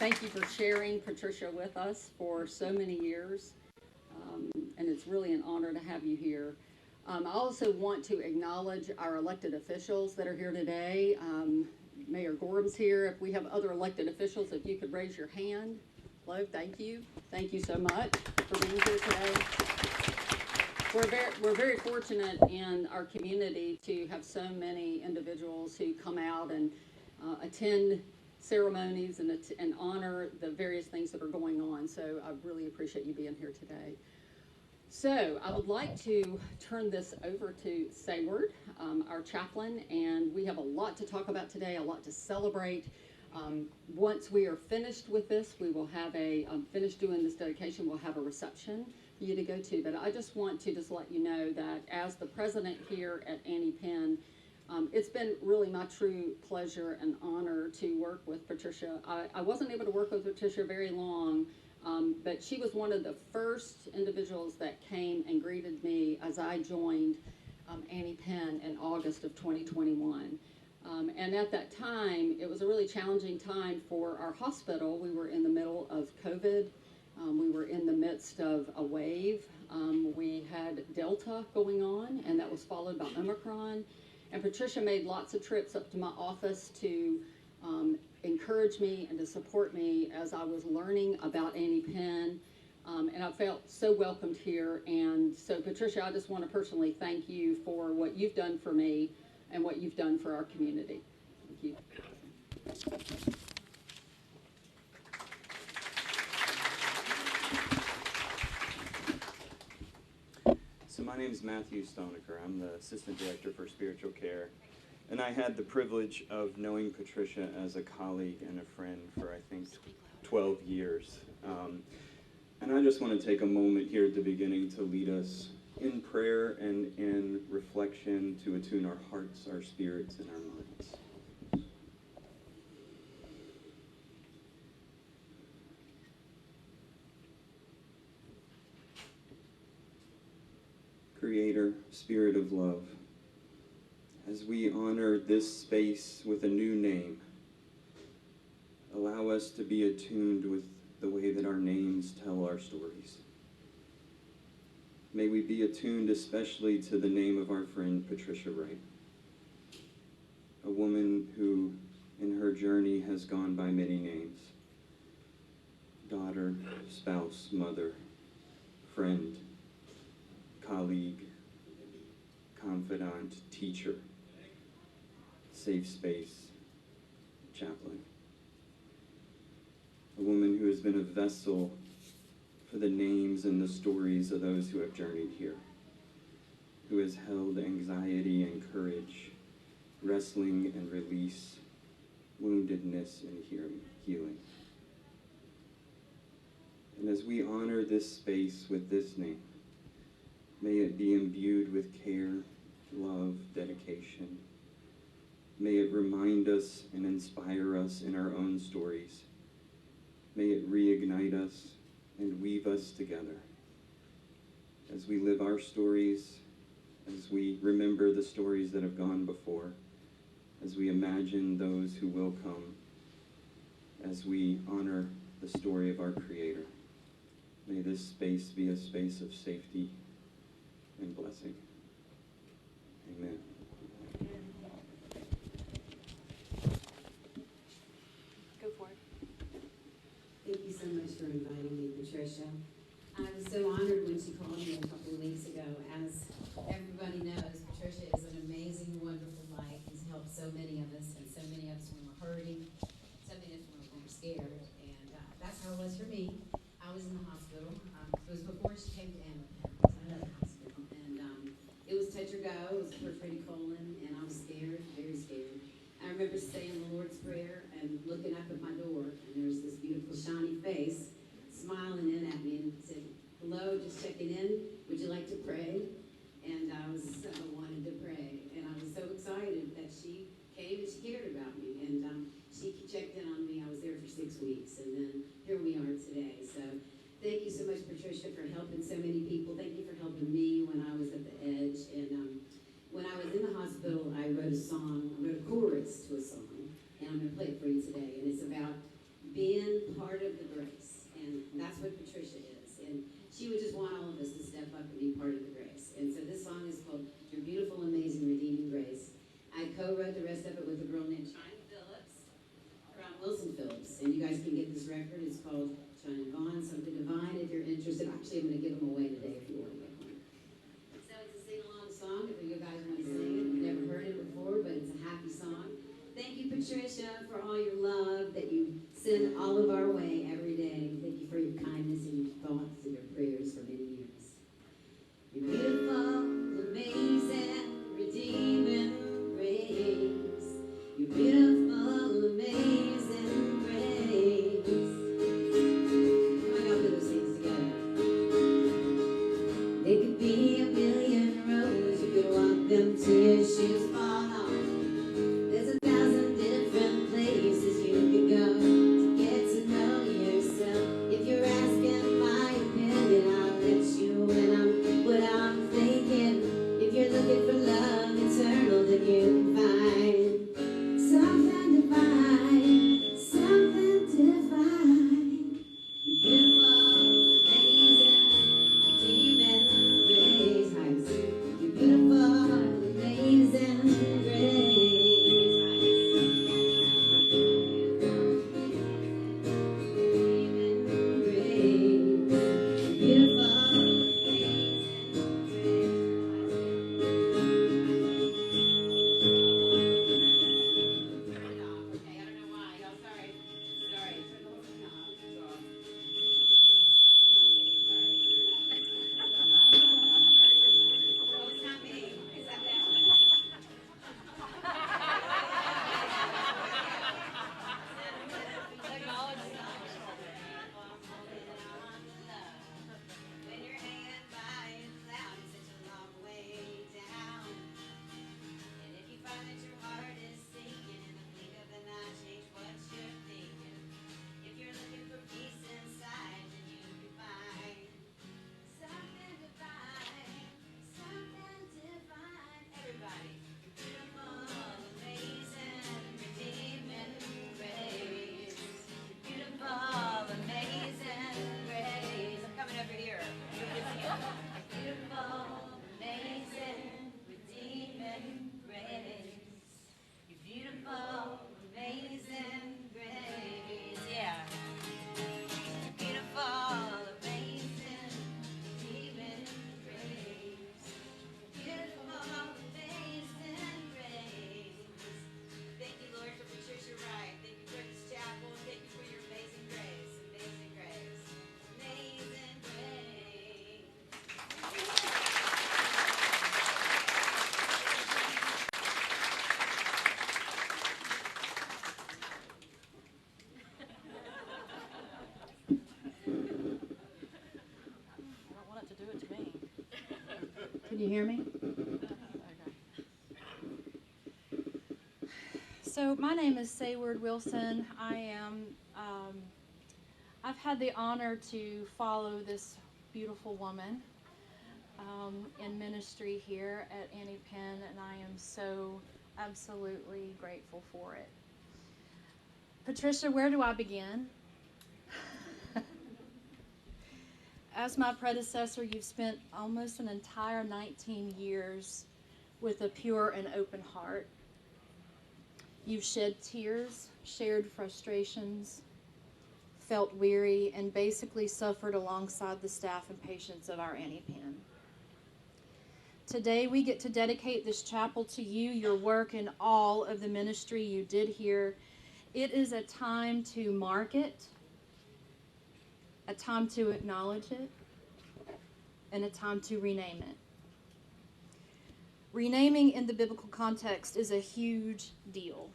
thank you for sharing Patricia with us for so many years. And it's really an honor to have you here. I also want to acknowledge our elected officials that are here today. Mayor Gorham's here. If we have other elected officials, if you could raise your hand. Hello, thank you. Thank you so much for being here today. We're very fortunate in our community to have so many individuals who come out and attend ceremonies and honor the various things that are going on. So I really appreciate you being here today. So I would like to turn this over to Sayward, our chaplain, and we have a lot to talk about today, a lot to celebrate. Once we are finished with this, we will have finished doing this dedication, we'll have a reception for you to go to. But I just want to let you know that as the president here at Penn, it's been really my true pleasure and honor to work with Patricia. I wasn't able to work with Patricia very long, but she was one of the first individuals that came and greeted me as I joined Penn in August of 2021. And at that time, it was a really challenging time for our hospital. We were in the middle of COVID. We were in the midst of a wave. We had Delta going on, and that was followed by Omicron. And Patricia made lots of trips up to my office to encourage me and to support me as I was learning about Penn. And I felt so welcomed here. And so, Patricia, I just want to personally thank you for what you've done for me and what you've done for our community. Thank you. So my name is Matthew Stonecker. I'm the Assistant Director for Spiritual Care. And I had the privilege of knowing Patricia as a colleague and a friend for, I think, 12 years. And I just want to take a moment here at the beginning to lead us in prayer and in reflection to attune our hearts, our spirits, and our minds. Creator, Spirit of love, as we honor this space with a new name, allow us to be attuned with the way that our names tell our stories. May we be attuned especially to the name of our friend Patricia Wright, a woman who in her journey has gone by many names: daughter, spouse, mother, friend, colleague, confidant, teacher, safe space, chaplain. A woman who has been a vessel for the names and the stories of those who have journeyed here, who has held anxiety and courage, wrestling and release, woundedness and healing. And as we honor this space with this name, may it be imbued with care, love, dedication. May it remind us and inspire us in our own stories. May it reignite us and weave us together as we live our stories, as we remember the stories that have gone before, as we imagine those who will come, as we honor the story of our Creator. May this space be a space of safety and blessing. Amen. Go for it. Thank you so much for inviting me, Patricia. I was so honored when she called me a couple of weeks ago. As everybody knows, Patricia is an amazing, wonderful life. He's helped so many of us, and so many of us when we're hurting, so many of us when we're scared. And that's how it was for me. I was in the hospital. It was before she came to Penn. I love the hospital. And it was touch or go. It was perforated colon, and I was scared, very scared. I remember saying the Lord's Prayer and looking up at my door, and there was this beautiful shiny face smiling in at me and said, "Hello, just checking in. Would you like to pray?" And I was so wanted to pray, and I was so excited that she came and she cared about me, and she checked in on me. I was there for 6 weeks, and then here we are today. So thank you so much, Patricia, for helping so many people. Thank you for helping me when I was at the edge. And when I was in the hospital, I wrote a chorus to a song, and I'm going to play it for you today. And it's about being part part of the grace. And that's what Patricia is. And she would just want all of us to step up and be part of the grace. And so this song is called Your Beautiful, Amazing, Redeeming Grace. I co-wrote the rest of it with a girl named China Phillips from Wilson Phillips. And you guys can get this record. It's called China Vaughn, Something Divine, if you're interested. Actually, I'm going to give them away today if you want to get one. So it's a sing-along song if you guys want to sing it. You've never heard it before, but it's a happy song. Thank you, Patricia, for all your love that you send all of our way every day. Thank you for your kindness and your thoughts and your prayers for many years. You're beautiful, amazing, redeeming grace. You're beautiful, amazing grace. Come on, y'all do those things together. There could be a million roads you could walk them to your shoes fall off. There's 1,000 different places you could go to get to know yourself. If you're asking my opinion, I'll let you when I'm what I'm thinking. If you're looking for love eternal, then you can find something divine, something divine. You're beautiful, amazing, redeeming grace. You're beautiful, amazing grace. Can you hear me? So my name is Sayward Wilson. I've had the honor to follow this beautiful woman in ministry here at Annie Penn, and I am so absolutely grateful for it. Patricia, where do I begin? As my predecessor, you've spent almost an entire 19 years with a pure and open heart. You've shed tears, shared frustrations, felt weary, and basically suffered alongside the staff and patients of our Annie Penn. Today, we get to dedicate this chapel to you, your work, and all of the ministry you did here. It is a time to mark it, a time to acknowledge it, and a time to rename it. Renaming in the biblical context is a huge deal.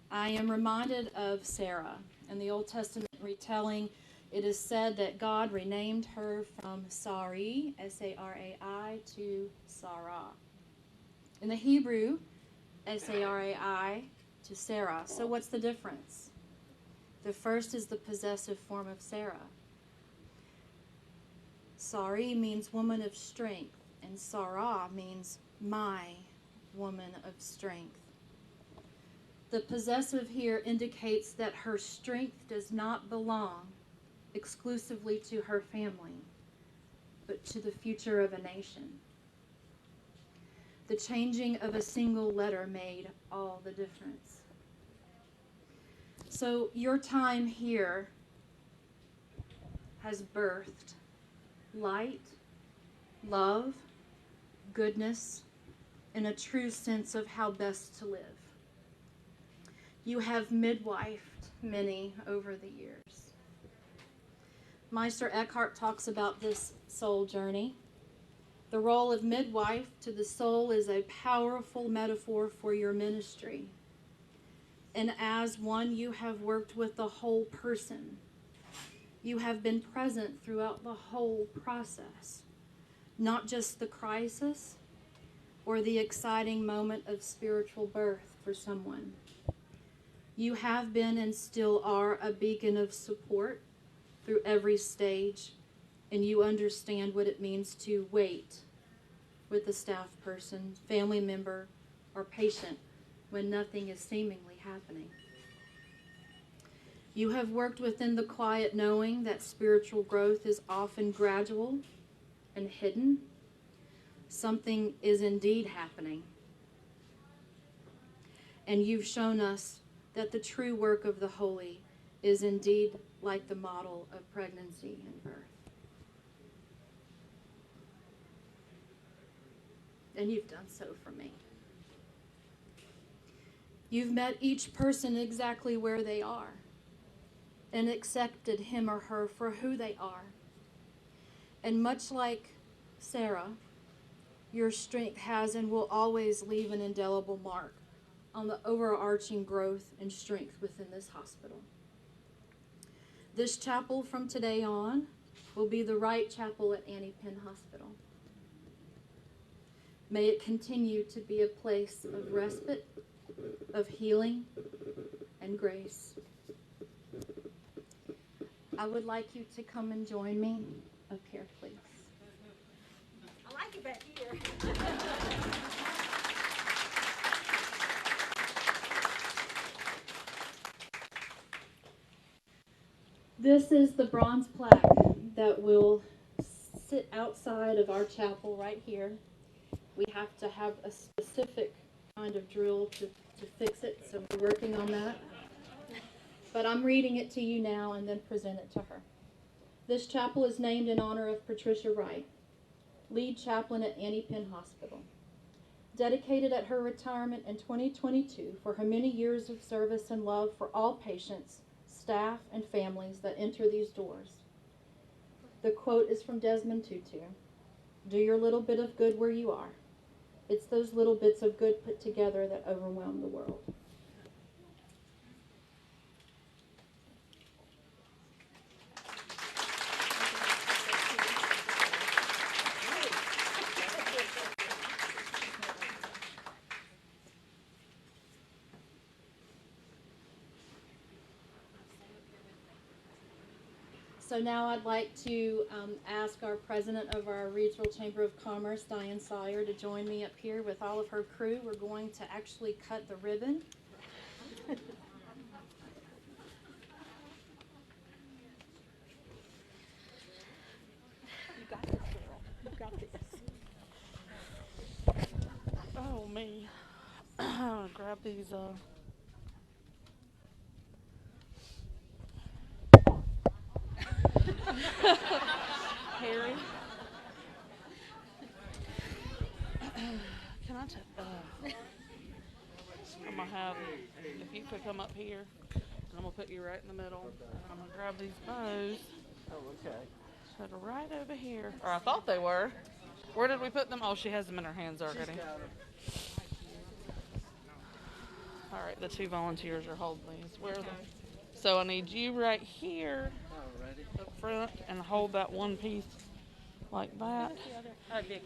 I am reminded of Sarah. In the Old Testament retelling, it is said that God renamed her from Sarai, S-A-R-A-I, to Sarah. In the Hebrew, S-A-R-A-I to Sarah. So what's the difference? The first is the possessive form of Sarah. Sarai means woman of strength, and Sarah means my woman of strength. The possessive here indicates that her strength does not belong exclusively to her family, but to the future of a nation. The changing of a single letter made all the difference. So your time here has birthed light, love, goodness, and a true sense of how best to live. You have midwifed many over the years. Meister Eckhart talks about this soul journey. The role of midwife to the soul is a powerful metaphor for your ministry. And as one, you have worked with the whole person. You have been present throughout the whole process, not just the crisis or the exciting moment of spiritual birth for someone. You have been and still are a beacon of support through every stage, and you understand what it means to wait with a staff person, family member, or patient when nothing is seemingly happening. You have worked within the quiet knowing that spiritual growth is often gradual and hidden. Something is indeed happening. And you've shown us that the true work of the holy is indeed like the model of pregnancy and birth. And you've done so for me. You've met each person exactly where they are and accepted him or her for who they are. And much like Sarah, your strength has and will always leave an indelible mark on the overarching growth and strength within this hospital. This chapel from today on will be the Wright Chapel at Penn Hospital. May it continue to be a place of respite, of healing, and grace. I would like you to come and join me up here, please. I like it back here. This is the bronze plaque that will sit outside of our chapel right here. We have to have a specific kind of drill to fix it, so we're working on that. But I'm reading it to you now and then present it to her. This chapel is named in honor of Patricia Wright, lead chaplain at Penn Hospital. Dedicated at her retirement in 2022 for her many years of service and love for all patients, staff, and families that enter these doors. The quote is from Desmond Tutu. Do your little bit of good where you are. It's those little bits of good put together that overwhelm the world. So now I'd like to ask our president of our Reidsville Chamber of Commerce, Diane Sawyer, to join me up here with all of her crew. We're going to actually cut the ribbon. You got this, girl. You got this. Oh, me. Grab these, Harry. Can I I'm gonna have, if you could come up here, and I'm gonna put you right in the middle, and I'm gonna grab these bows. Oh, okay. Put them right over here. Or I thought they were. Where did we put them? Oh, she has them in her hands already. All right, the two volunteers are holding these. Where are they? So I need you right here up front and hold that one piece like that.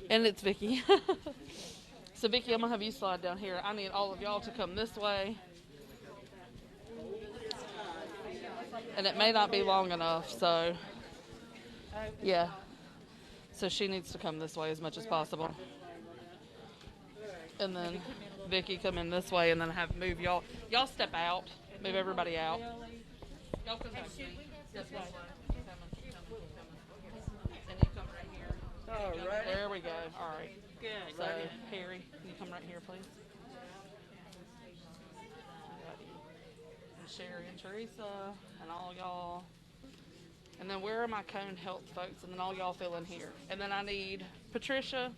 And it's Vicky. So Vicky, I'm gonna have you slide down here. I need all of y'all to come this way. And it may not be long enough, so yeah. So she needs to come this way as much as possible. And then Vicky come in this way and then have move y'all. Y'all step out. Move everybody out. Y'all come back. This way. And you come right here. All right. There we go. All right. Good. So, Harry, can you come right here, please? And Sherry and Teresa and all y'all. And then where are my cone health folks? And then all y'all fill in here. And then I need Patricia.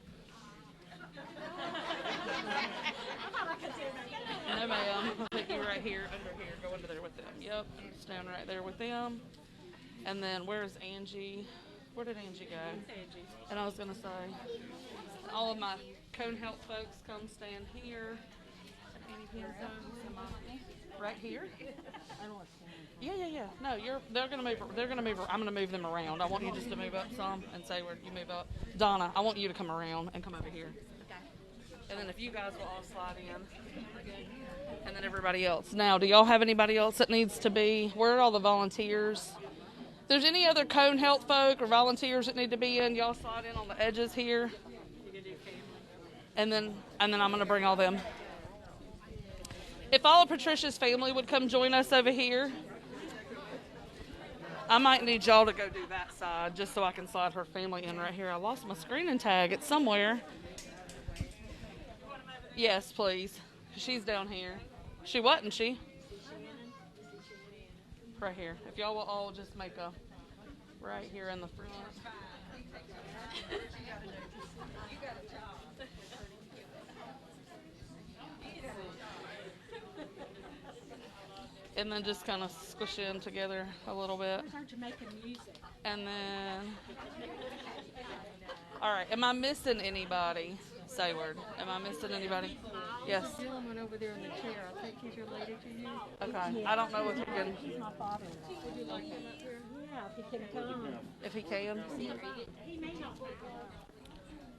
No, ma'am. I'll put you right here, under here. Go under there with them. Yep. Stand right there with them. And then where's Angie? Where did Angie go? Angie. And I was going to say, all of my cone health folks come stand here. Right here? Yeah. No, they're gonna move. I'm gonna move them around. I want you just to move up some and say where you move up. Donna, I want you to come around and come over here. Okay. And then if you guys will all slide in, and then everybody else. Now, do y'all have anybody else that needs to be? Where are all the volunteers? If there's any other cone health folk or volunteers that need to be in, y'all slide in on the edges here. And then I'm gonna bring all them. If all of Patricia's family would come join us over here, I might need y'all to go do that side just so I can slide her family in right here. I lost my screening tag. It's somewhere. Yes, please. She's down here. She wasn't she? Right here. If y'all will all just make a right here in the front. And then just kind of squish in together a little bit. I heard you making music. And then, all right, am I missing anybody? Sayward, am I missing anybody? Yes. There's a gentleman over there in the chair. I think he's related to you. Okay, I don't know if he can. He's my father-in-law. Would you like him up here? Yeah, if he can come. If he can. He may not want to come.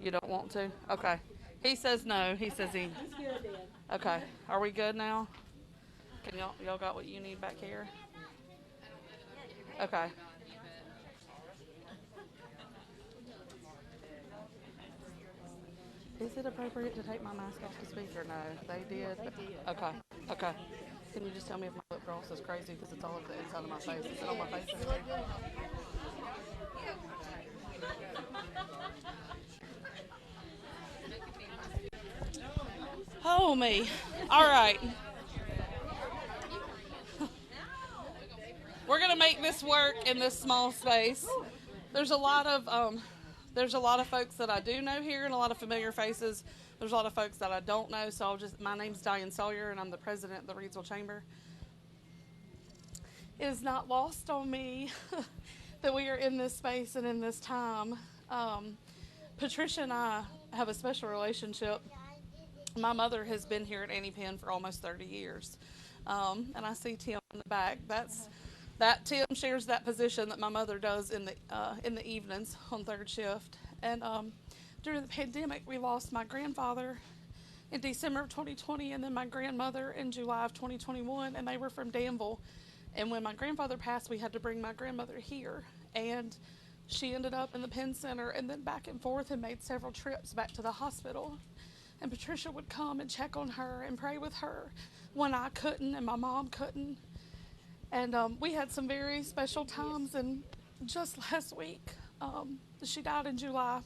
You don't want to? Okay. He says no. He says he. He's good then. Okay. Are we good now? Can y'all got what you need back here? Okay. Is it appropriate to take my mask off to speak or no? They did? Okay. Okay. Can you just tell me if my lip gloss is crazy because it's all over the inside of my face? Is it on my face? Oh, me. All right. We're gonna make this work in this small space. There's a lot of folks that I do know here and a lot of familiar faces. There's a lot of folks that I don't know. So my name's Diane Sawyer and I'm the president of the Reidsville Chamber. It is not lost on me that we are in this space and in this time. Patricia and I have a special relationship. My mother has been here at Penn for almost 30 years. And I see Tim in the back. Tim shares that position that my mother does in the evenings on third shift. And during the pandemic, we lost my grandfather in December of 2020 and then my grandmother in July of 2021, and they were from Danville. And when my grandfather passed, we had to bring my grandmother here. And she ended up in the Penn Center and then back and forth and made several trips back to the hospital. And Patricia would come and check on her and pray with her when I couldn't and my mom couldn't. And we had some very special times. And just last week, she died in July.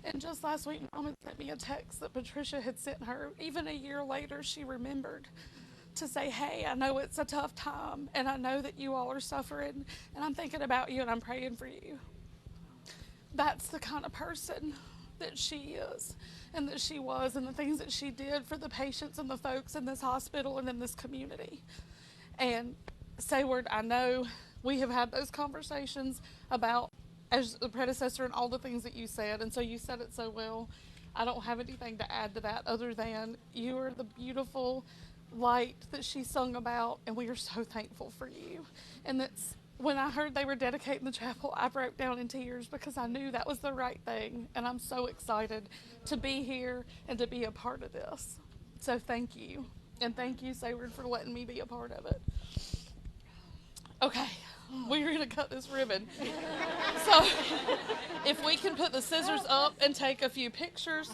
And just last week, Mom had sent me a text that Patricia had sent her. Even a year later, she remembered to say, hey, I know it's a tough time, and I know that you all are suffering, and I'm thinking about you, and I'm praying for you. That's the kind of person that she is, and that she was, and the things that she did for the patients and the folks in this hospital and in this community. And Sayward, I know we have had those conversations about as the predecessor and all the things that you said, and so you said it so well. I don't have anything to add to that other than you are the beautiful light that she sung about, and we are so thankful for you. And that's when I heard they were dedicating the chapel, I broke down in tears because I knew that was the right thing, and I'm so excited to be here and to be a part of this. So thank you, and thank you, Sayward, for letting me be a part of it. Okay, we're gonna cut this ribbon. So if we can put the scissors up and take a few pictures.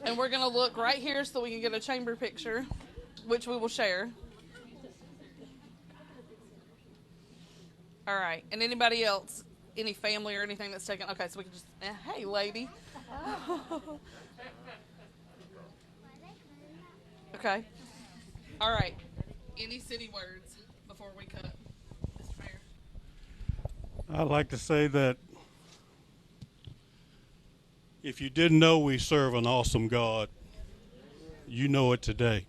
And we're going to look right here so we can get a chamber picture, which we will share. All right. And anybody else, any family or anything that's taken? Okay, so we can just, hey, lady. Okay. All right. Any city words before we cut, Mr. Mayor? I'd like to say that if you didn't know we serve an awesome God, you know it today.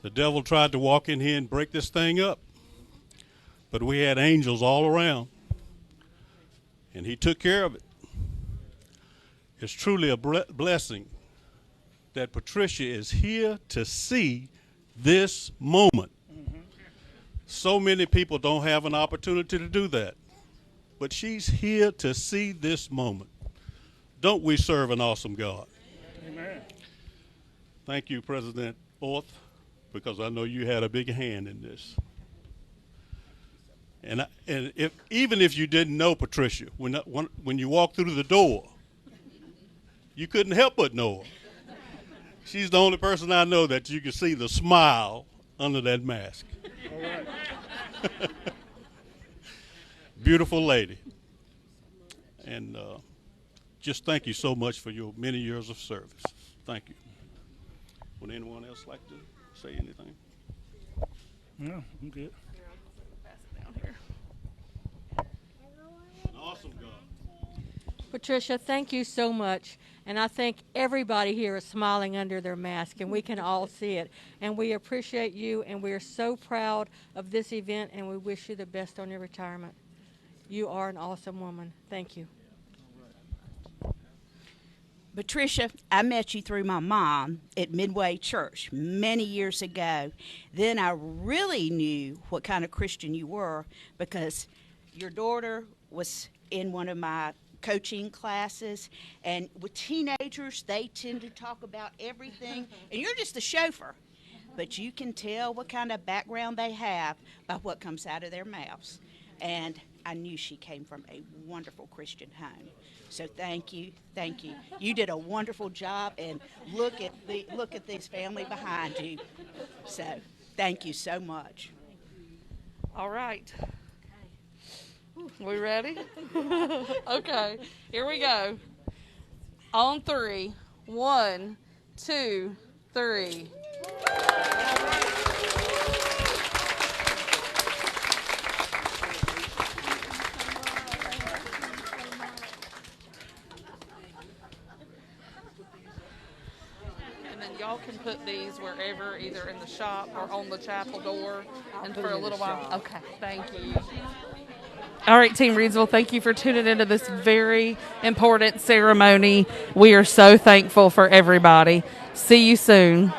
The devil tried to walk in here and break this thing up, but we had angels all around, and he took care of it. It's truly a blessing that Patricia is here to see this moment. So many people don't have an opportunity to do that, but she's here to see this moment. Don't we serve an awesome God? Amen. Thank you, President Orth, because I know you had a big hand in this. And even if you didn't know Patricia, when you walked through the door, you couldn't help but know her. She's the only person I know that you can see the smile under that mask. All right. Beautiful lady. And just thank you so much for your many years of service. Thank you. Would anyone else like to say anything? No, I'm good. An awesome God. Patricia, thank you so much. And I think everybody here is smiling under their mask, and we can all see it. And we appreciate you, and we are so proud of this event, and we wish you the best on your retirement. You are an awesome woman. Thank you. Patricia, I met you through my mom at Midway Church many years ago. Then I really knew what kind of Christian you were because your daughter was in one of my coaching classes, and with teenagers, they tend to talk about everything, and you're just a chauffeur. But you can tell what kind of background they have by what comes out of their mouths. And I knew she came from a wonderful Christian home. So thank you, thank you. You did a wonderful job, and look at this family behind you. So thank you so much. All right. We ready? Okay, here we go. On 3. 1, 2, 3. And then y'all can put these wherever, either in the shop or on the chapel door, and for a little while. Okay, thank you. All right, Team Reidsville, thank you for tuning into this very important ceremony. We are so thankful for everybody. See you soon.